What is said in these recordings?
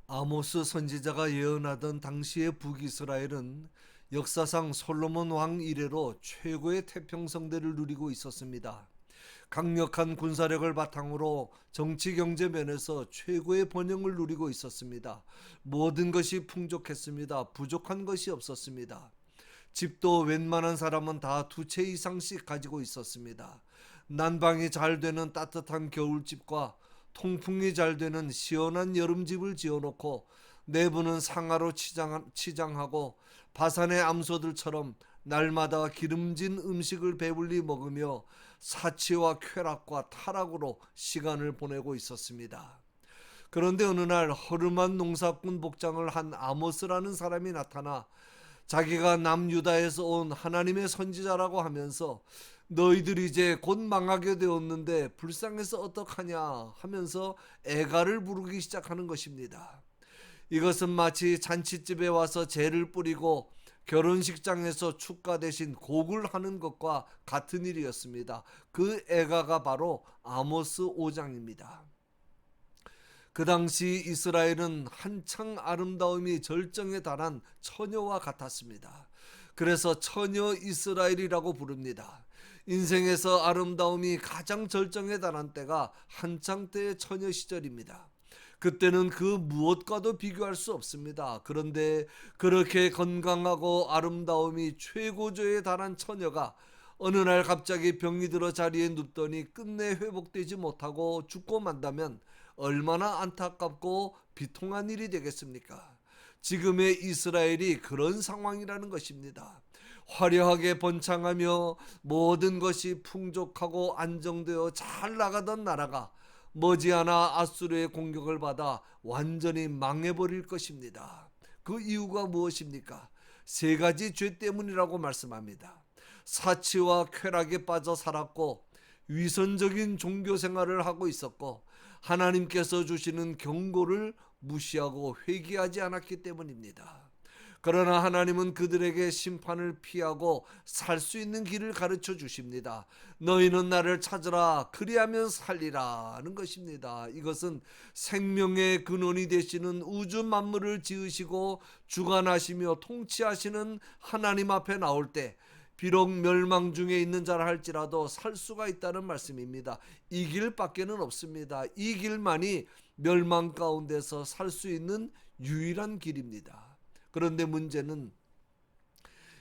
아모스 선지자가 예언하던 당시의 북이스라엘은 역사상 솔로몬 왕 이래로 최고의 태평성대를 누리고 있었습니다. 강력한 군사력을 바탕으로 정치 경제 면에서 최고의 번영을 누리고 있었습니다. 모든 것이 풍족했습니다. 부족한 것이 없었습니다. 집도 웬만한 사람은 다 두 채 이상씩 가지고 있었습니다. 난방이 잘 되는 따뜻한 겨울집과 통풍이 잘 되는 시원한 여름집을 지어놓고 내부는 상하로 치장하고 바산의 암소들처럼 날마다 기름진 음식을 배불리 먹으며 사치와 쾌락과 타락으로 시간을 보내고 있었습니다. 그런데 어느 날 허름한 농사꾼 복장을 한 아모스라는 사람이 나타나 자기가 남유다에서 온 하나님의 선지자라고 하면서 너희들 이제 곧 망하게 되었는데 불쌍해서 어떡하냐 하면서 애가를 부르기 시작하는 것입니다. 이것은 마치 잔치집에 와서 재를 뿌리고 결혼식장에서 축가 대신 곡을 하는 것과 같은 일이었습니다. 그 애가가 바로 아모스 5장입니다. 그 당시 이스라엘은 한창 아름다움이 절정에 달한 처녀와 같았습니다. 그래서 처녀 이스라엘이라고 부릅니다. 인생에서 아름다움이 가장 절정에 달한 때가 한창 때의 처녀 시절입니다. 그때는 그 무엇과도 비교할 수 없습니다. 그런데 그렇게 건강하고 아름다움이 최고조에 달한 처녀가 어느 날 갑자기 병이 들어 자리에 눕더니 끝내 회복되지 못하고 죽고 만다면 얼마나 안타깝고 비통한 일이 되겠습니까? 지금의 이스라엘이 그런 상황이라는 것입니다. 화려하게 번창하며 모든 것이 풍족하고 안정되어 잘 나가던 나라가 머지않아 아수르의 공격을 받아 완전히 망해버릴 것입니다. 그 이유가 무엇입니까? 세 가지 죄 때문이라고 말씀합니다. 사치와 쾌락에 빠져 살았고 위선적인 종교 생활을 하고 있었고 하나님께서 주시는 경고를 무시하고 회개하지 않았기 때문입니다. 그러나 하나님은 그들에게 심판을 피하고 살 수 있는 길을 가르쳐 주십니다. 너희는 나를 찾으라 그리하면 살리라는 것입니다. 이것은 생명의 근원이 되시는 우주 만물을 지으시고 주관하시며 통치하시는 하나님 앞에 나올 때 비록 멸망 중에 있는 자라 할지라도 살 수가 있다는 말씀입니다. 이 길밖에는 없습니다. 이 길만이 멸망 가운데서 살 수 있는 유일한 길입니다. 그런데 문제는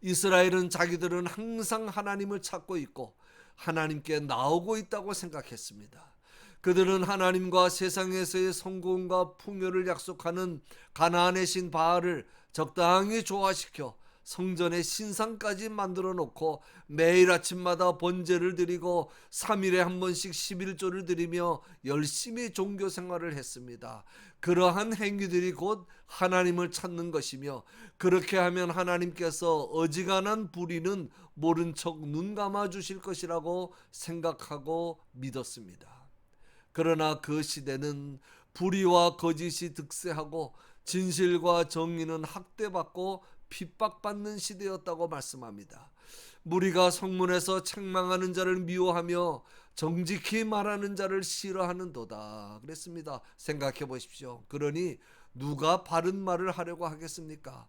이스라엘은 자기들은 항상 하나님을 찾고 있고 하나님께 나오고 있다고 생각했습니다. 그들은 하나님과 세상에서의 성공과 풍요를 약속하는 가나안의 신 바알을 적당히 조화시켜 성전의 신상까지 만들어 놓고 매일 아침마다 번제를 드리고 3일에 한 번씩 11조를 드리며 열심히 종교 생활을 했습니다. 그러한 행위들이 곧 하나님을 찾는 것이며 그렇게 하면 하나님께서 어지간한 불의는 모른 척 눈 감아 주실 것이라고 생각하고 믿었습니다. 그러나 그 시대는 불의와 거짓이 득세하고 진실과 정의는 학대받고 핍박받는 시대였다고 말씀합니다. 무리가 성문에서 책망하는 자를 미워하며 정직히 말하는 자를 싫어하는도다 그랬습니다. 생각해 보십시오. 그러니 누가 바른 말을 하려고 하겠습니까?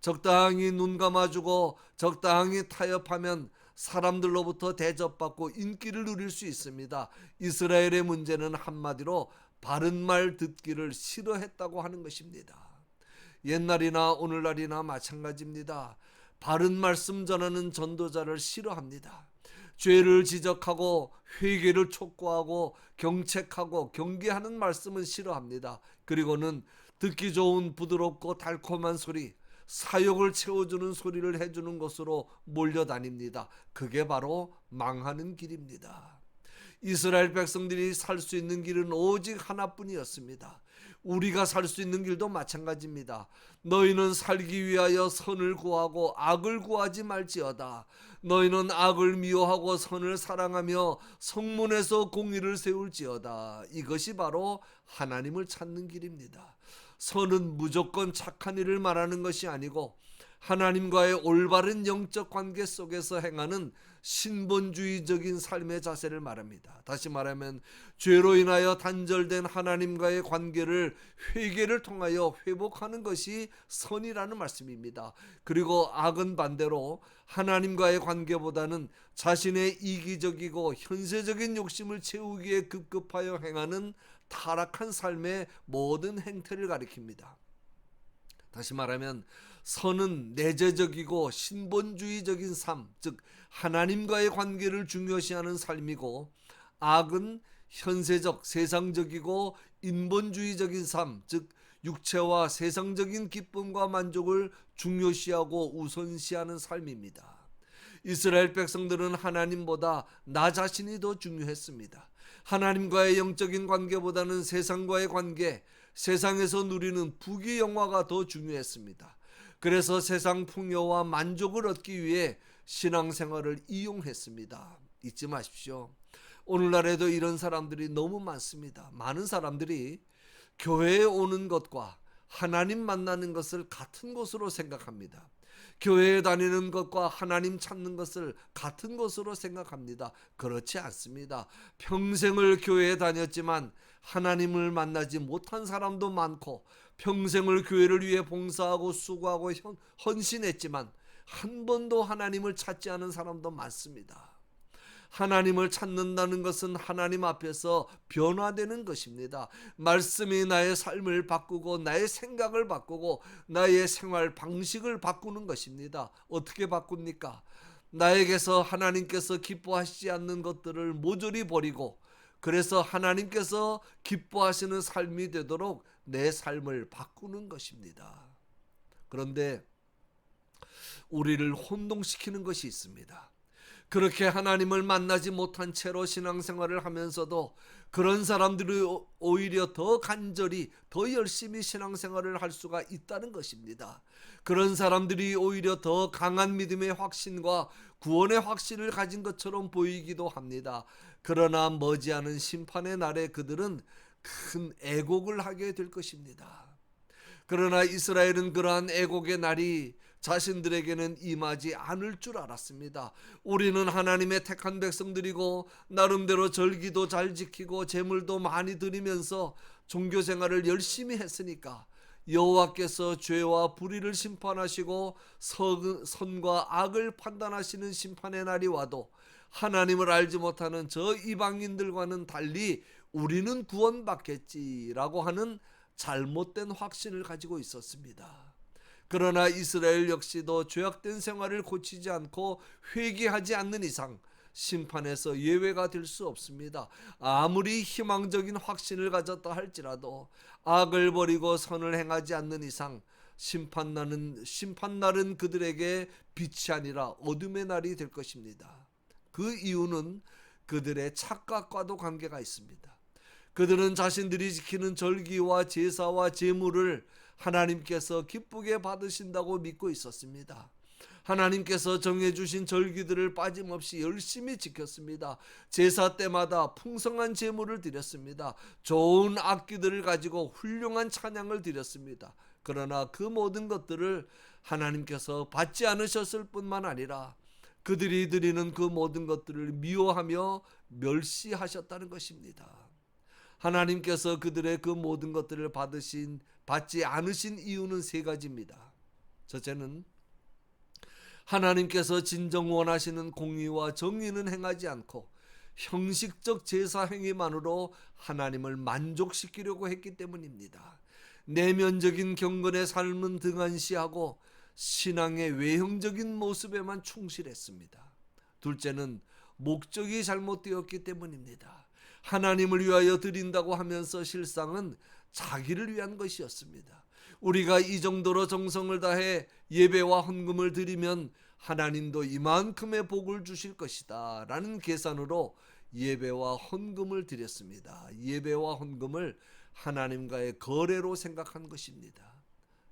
적당히 눈 감아주고 적당히 타협하면 사람들로부터 대접받고 인기를 누릴 수 있습니다. 이스라엘의 문제는 한마디로 바른 말 듣기를 싫어했다고 하는 것입니다. 옛날이나 오늘날이나 마찬가지입니다. 바른 말씀 전하는 전도자를 싫어합니다. 죄를 지적하고 회개를 촉구하고 경책하고 경계하는 말씀은 싫어합니다. 그리고는 듣기 좋은 부드럽고 달콤한 소리, 사욕을 채워주는 소리를 해주는 것으로 몰려다닙니다. 그게 바로 망하는 길입니다. 이스라엘 백성들이 살 수 있는 길은 오직 하나뿐이었습니다. 우리가 살 수 있는 길도 마찬가지입니다. 너희는 살기 위하여 선을 구하고 악을 구하지 말지어다. 너희는 악을 미워하고 선을 사랑하며 성문에서 공의를 세울지어다. 이것이 바로 하나님을 찾는 길입니다. 선은 무조건 착한 일을 말하는 것이 아니고 하나님과의 올바른 영적 관계 속에서 행하는 신본주의적인 삶의 자세를 말합니다. 다시 말하면 죄로 인하여 단절된 하나님과의 관계를 회개를 통하여 회복하는 것이 선이라는 말씀입니다. 그리고 악은 반대로 하나님과의 관계보다는 자신의 이기적이고 현세적인 욕심을 채우기에 급급하여 행하는 타락한 삶의 모든 행태를 가리킵니다. 다시 말하면 선은 내재적이고 신본주의적인 삶, 즉 하나님과의 관계를 중요시하는 삶이고, 악은 현세적, 세상적이고 인본주의적인 삶, 즉 육체와 세상적인 기쁨과 만족을 중요시하고 우선시하는 삶입니다. 이스라엘 백성들은 하나님보다 나 자신이 더 중요했습니다. 하나님과의 영적인 관계보다는 세상과의 관계, 세상에서 누리는 부귀 영화가 더 중요했습니다. 그래서 세상 풍요와 만족을 얻기 위해 신앙생활을 이용했습니다. 잊지 마십시오. 오늘날에도 이런 사람들이 너무 많습니다. 많은 사람들이 교회에 오는 것과 하나님 만나는 것을 같은 것으로 생각합니다. 교회에 다니는 것과 하나님 찾는 것을 같은 것으로 생각합니다. 그렇지 않습니다. 평생을 교회에 다녔지만 하나님을 만나지 못한 사람도 많고, 평생을 교회를 위해 봉사하고 수고하고 헌신했지만 한 번도 하나님을 찾지 않은 사람도 많습니다. 하나님을 찾는다는 것은 하나님 앞에서 변화되는 것입니다. 말씀이 나의 삶을 바꾸고 나의 생각을 바꾸고 나의 생활 방식을 바꾸는 것입니다. 어떻게 바꿉니까? 나에게서 하나님께서 기뻐하시지 않는 것들을 모조리 버리고, 그래서 하나님께서 기뻐하시는 삶이 되도록 내 삶을 바꾸는 것입니다. 그런데 우리를 혼동시키는 것이 있습니다. 그렇게 하나님을 만나지 못한 채로 신앙생활을 하면서도 그런 사람들이 오히려 더 간절히, 더 열심히 신앙생활을 할 수가 있다는 것입니다. 그런 사람들이 오히려 더 강한 믿음의 확신과 구원의 확신을 가진 것처럼 보이기도 합니다. 그러나 머지않은 심판의 날에 그들은 큰 애곡을 하게 될 것입니다. 그러나 이스라엘은 그러한 애곡의 날이 자신들에게는 임하지 않을 줄 알았습니다. 우리는 하나님의 택한 백성들이고 나름대로 절기도 잘 지키고 제물도 많이 드리면서 종교생활을 열심히 했으니까 여호와께서 죄와 불의를 심판하시고 선과 악을 판단하시는 심판의 날이 와도 하나님을 알지 못하는 저 이방인들과는 달리 우리는 구원받겠지라고 하는 잘못된 확신을 가지고 있었습니다. 그러나 이스라엘 역시도 죄악된 생활을 고치지 않고 회개하지 않는 이상 심판에서 예외가 될 수 없습니다. 아무리 희망적인 확신을 가졌다 할지라도 악을 버리고 선을 행하지 않는 이상 심판날은 그들에게 빛이 아니라 어둠의 날이 될 것입니다. 그 이유는 그들의 착각과도 관계가 있습니다. 그들은 자신들이 지키는 절기와 제사와 제물을 하나님께서 기쁘게 받으신다고 믿고 있었습니다. 하나님께서 정해주신 절기들을 빠짐없이 열심히 지켰습니다. 제사 때마다 풍성한 제물을 드렸습니다. 좋은 악기들을 가지고 훌륭한 찬양을 드렸습니다. 그러나 그 모든 것들을 하나님께서 받지 않으셨을 뿐만 아니라 그들이 드리는 그 모든 것들을 미워하며 멸시하셨다는 것입니다. 하나님께서 그들의 그 모든 것들을 받지 않으신 이유는 세 가지입니다. 첫째는 하나님께서 진정 원하시는 공의와 정의는 행하지 않고 형식적 제사 행위만으로 하나님을 만족시키려고 했기 때문입니다. 내면적인 경건의 삶은 등한시하고 신앙의 외형적인 모습에만 충실했습니다. 둘째는 목적이 잘못되었기 때문입니다. 하나님을 위하여 드린다고 하면서 실상은 자기를 위한 것이었습니다. 우리가 이 정도로 정성을 다해 예배와 헌금을 드리면 하나님도 이만큼의 복을 주실 것이다 라는 계산으로 예배와 헌금을 드렸습니다. 예배와 헌금을 하나님과의 거래로 생각한 것입니다.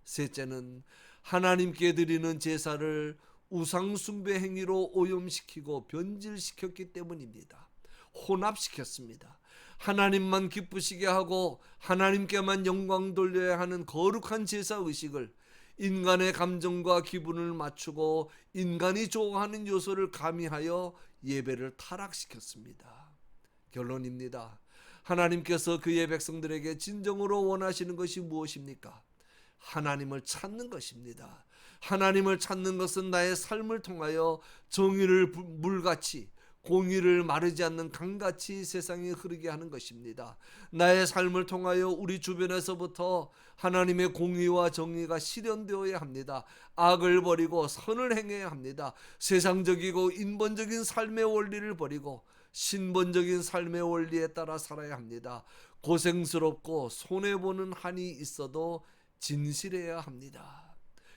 셋째는 하나님께 드리는 제사를 우상 숭배 행위로 오염시키고 변질시켰기 때문입니다. 혼합시켰습니다. 하나님만 기쁘시게 하고 하나님께만 영광 돌려야 하는 거룩한 제사 의식을 인간의 감정과 기분을 맞추고 인간이 좋아하는 요소를 가미하여 예배를 타락시켰습니다. 결론입니다. 하나님께서 그의 백성들에게 진정으로 원하시는 것이 무엇입니까? 하나님을 찾는 것입니다. 하나님을 찾는 것은 나의 삶을 통하여 정의를 물같이, 공의를 마르지 않는 강같이 세상에 흐르게 하는 것입니다. 나의 삶을 통하여 우리 주변에서부터 하나님의 공의와 정의가 실현되어야 합니다. 악을 버리고 선을 행해야 합니다. 세상적이고 인본적인 삶의 원리를 버리고 신본적인 삶의 원리에 따라 살아야 합니다. 고생스럽고 손해보는 한이 있어도 진실해야 합니다.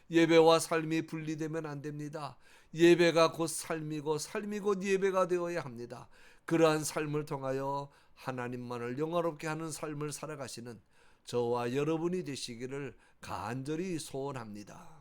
예배와 삶이 분리되면 안 됩니다. 예배가 곧 삶이고 삶이 곧 예배가 되어야 합니다. 그러한 삶을 통하여 하나님만을 영화롭게 하는 삶을 살아가시는 저와 여러분이 되시기를 간절히 소원합니다.